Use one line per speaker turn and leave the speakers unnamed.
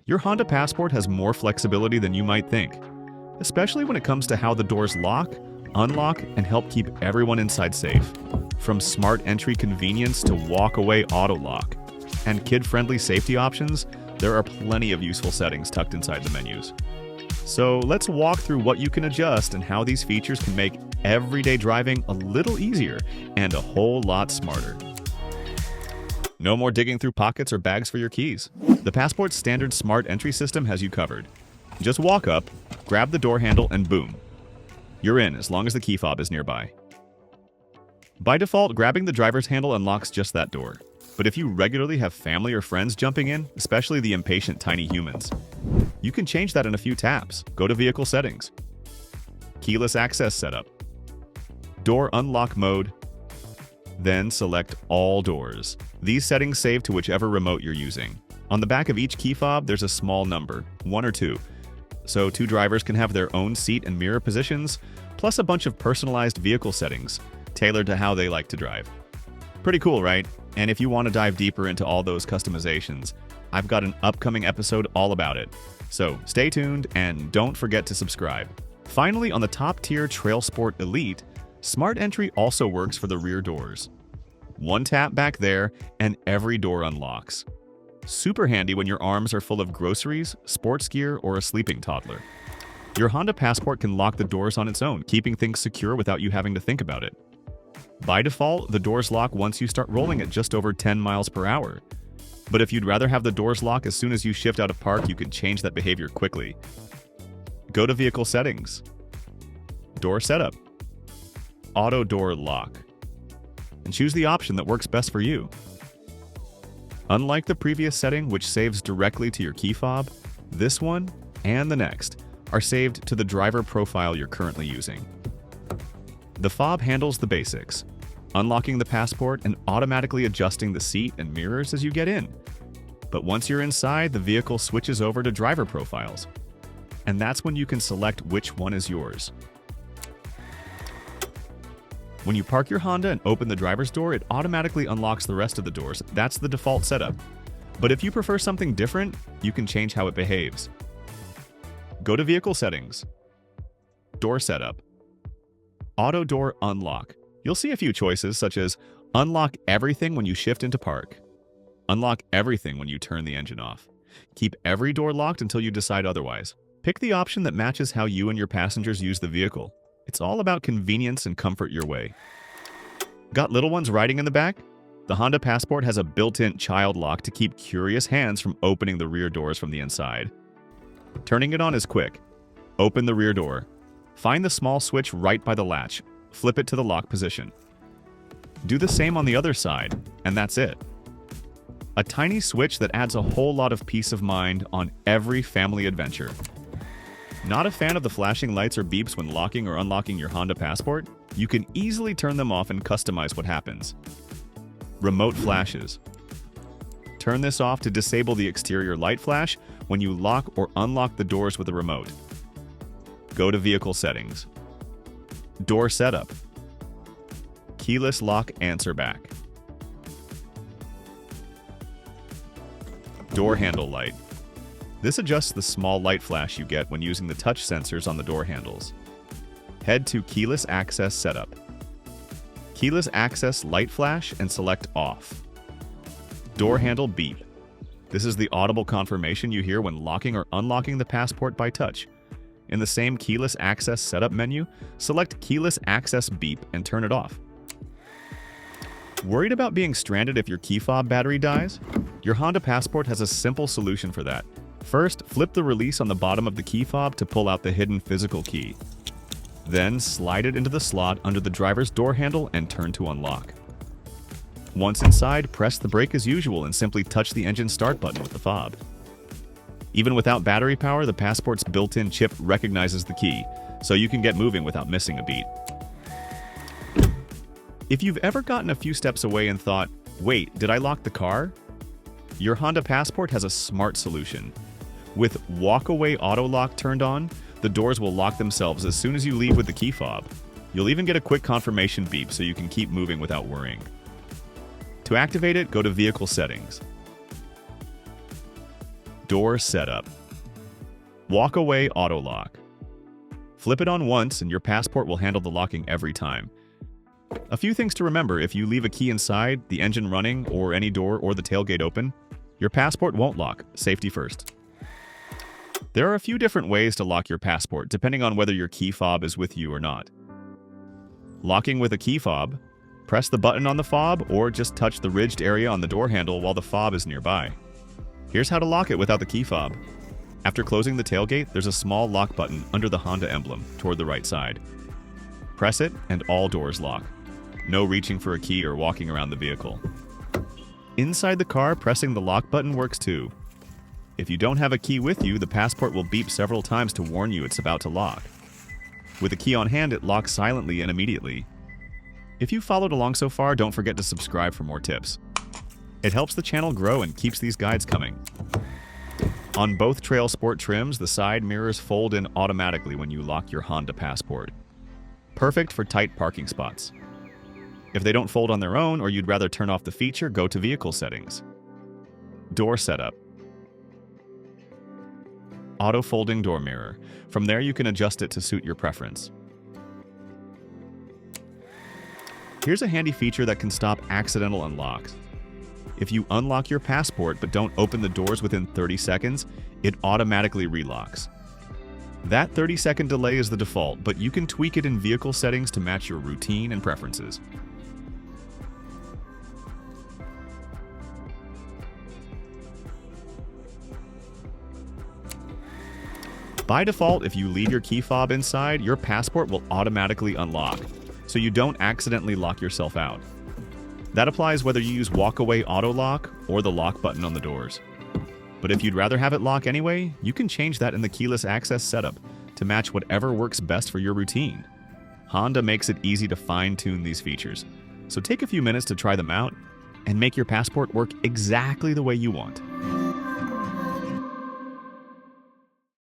Your Honda Passport has more flexibility than you might think, especially when it comes to how the doors lock, unlock, and help keep everyone inside safe. From smart entry convenience to walk-away autolock and kid-friendly safety options, there are plenty of useful settings tucked inside the menus. So let's walk through what you can adjust and how these features can make everyday driving a little easier and a whole lot smarter. No more digging through pockets or bags for your keys. The Passport's standard smart entry system has you covered. Just walk up, grab the door handle, and boom. You're in as long as the key fob is nearby. By default, grabbing the driver's handle unlocks just that door. But if you regularly have family or friends jumping in, especially the impatient tiny humans, you can change that in a few taps. Go to Vehicle Settings, Keyless Access Setup, Door Unlock Mode, then select All Doors. These settings save to whichever remote you're using. On the back of each key fob, there's a small number, 1 or 2, so 2 drivers can have their own seat and mirror positions, plus a bunch of personalized vehicle settings, tailored to how they like to drive. Pretty cool, right? And if you want to dive deeper into all those customizations, I've got an upcoming episode all about it. So stay tuned and don't forget to subscribe. Finally, on the top-tier Trail Sport Elite, Smart Entry also works for the rear doors. One tap back there and every door unlocks. Super handy when your arms are full of groceries, sports gear, or a sleeping toddler. Your Honda Passport can lock the doors on its own, keeping things secure without you having to think about it. By default, the doors lock once you start rolling at just over 10 miles per hour. But if you'd rather have the doors lock as soon as you shift out of park, you can change that behavior quickly. Go to Vehicle Settings, Door Setup, Auto Door Lock, and choose the option that works best for you. Unlike the previous setting, which saves directly to your key fob, this one and the next are saved to the driver profile you're currently using. The fob handles the basics, unlocking the Passport and automatically adjusting the seat and mirrors as you get in. But once you're inside, the vehicle switches over to driver profiles, and that's when you can select which one is yours. When you park your Honda and open the driver's door, it automatically unlocks the rest of the doors. That's the default setup. But if you prefer something different, you can change how it behaves. Go to Vehicle Settings, Door Setup, Auto Door Unlock. You'll see a few choices such as unlock everything when you shift into park, unlock everything when you turn the engine off, keep every door locked until you decide otherwise. Pick the option that matches how you and your passengers use the vehicle. It's all about convenience and comfort your way. Got little ones riding in the back? The Honda Passport has a built-in child lock to keep curious hands from opening the rear doors from the inside. Turning it on is quick. Open the rear door. Find the small switch right by the latch. Flip it to the lock position. Do the same on the other side, and that's it. A tiny switch that adds a whole lot of peace of mind on every family adventure. Not a fan of the flashing lights or beeps when locking or unlocking your Honda Passport? You can easily turn them off and customize what happens. Remote flashes. Turn this off to disable the exterior light flash when you lock or unlock the doors with a remote. Go to Vehicle Settings, Door Setup, Keyless Lock Answer Back, Door Handle Light. This adjusts the small light flash you get when using the touch sensors on the door handles. Head to Keyless Access Setup, Keyless Access Light Flash, and select Off. Door Handle Beep. This is the audible confirmation you hear when locking or unlocking the Passport by touch. In the same Keyless Access Setup menu, select Keyless Access Beep and turn it off. Worried about being stranded if your key fob battery dies? Your Honda Passport has a simple solution for that. First, flip the release on the bottom of the key fob to pull out the hidden physical key. Then, slide it into the slot under the driver's door handle and turn to unlock. Once inside, press the brake as usual and simply touch the engine start button with the fob. Even without battery power, the Passport's built-in chip recognizes the key, so you can get moving without missing a beat. If you've ever gotten a few steps away and thought, wait, did I lock the car? Your Honda Passport has a smart solution. With walk-away auto lock turned on, the doors will lock themselves as soon as you leave with the key fob. You'll even get a quick confirmation beep so you can keep moving without worrying. To activate it, go to Vehicle Settings, Door setup. Walk-away auto lock. Flip it on once and your passport will handle the locking every time. A few things to remember: if you leave a key inside, the engine running, or any door or the tailgate open, your passport won't lock. Safety first. There are a few different ways to lock your passport, depending on whether your key fob is with you or not. Locking with a key fob: press the button on the fob or just touch the ridged area on the door handle while the fob is nearby. Here's how to lock it without the key fob. After closing the tailgate, there's a small lock button under the Honda emblem toward the right side. Press it and all doors lock. No reaching for a key or walking around the vehicle. Inside the car, pressing the lock button works too. If you don't have a key with you, the passport will beep several times to warn you it's about to lock. With a key on hand, it locks silently and immediately. If you followed along so far, don't forget to subscribe for more tips. It helps the channel grow and keeps these guides coming. On both Trail Sport trims, the side mirrors fold in automatically when you lock your Honda Passport. Perfect for tight parking spots. If they don't fold on their own, or you'd rather turn off the feature, go to Vehicle Settings. Door setup. Auto folding door mirror. From there you can adjust it to suit your preference. Here's a handy feature that can stop accidental unlocks. If you unlock your passport but don't open the doors within 30 seconds, it automatically relocks. That 30-second delay is the default, but you can tweak it in vehicle settings to match your routine and preferences. By default, if you leave your key fob inside, your passport will automatically unlock, so you don't accidentally lock yourself out. That applies whether you use walk-away auto lock or the lock button on the doors. But if you'd rather have it lock anyway, you can change that in the keyless access setup to match whatever works best for your routine. Honda makes it easy to fine-tune these features, so take a few minutes to try them out and make your passport work exactly the way you want.